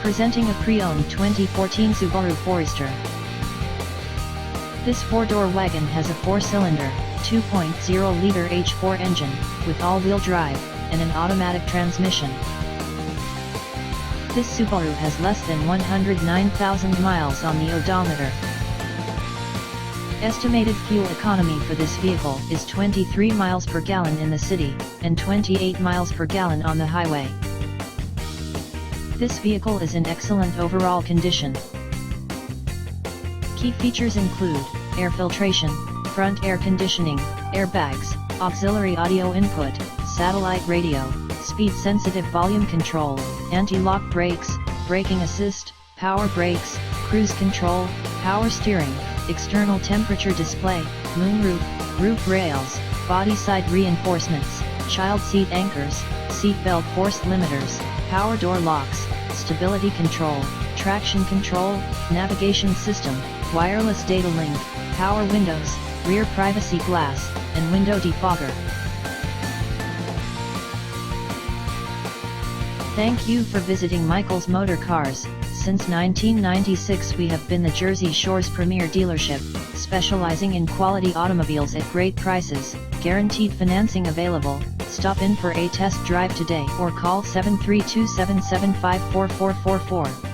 Presenting a pre-owned 2014 Subaru Forester. This four-door wagon has a four-cylinder, 2.0-liter H4 engine, with all-wheel drive, and an automatic transmission. This Subaru has less than 109,000 miles on the odometer. Estimated fuel economy for this vehicle is 23 miles per gallon in the city, and 28 miles per gallon on the highway. This vehicle is in excellent overall condition. Key features include air filtration, front air conditioning, airbags, auxiliary audio input, satellite radio, speed-sensitive volume control, anti-lock brakes, braking assist, power brakes, cruise control, power steering, external temperature display, moonroof, roof rails, body side reinforcements, child seat anchors, seat belt force limiters, power door locks, stability control, traction control, navigation system, wireless data link, power windows, rear privacy glass, and window defogger. Thank you for visiting Michael's Motorcars. Since 1996 we have been the Jersey Shore's premier dealership, specializing in quality automobiles at great prices, guaranteed financing available. Stop in for a test drive today or call 732-775-4444.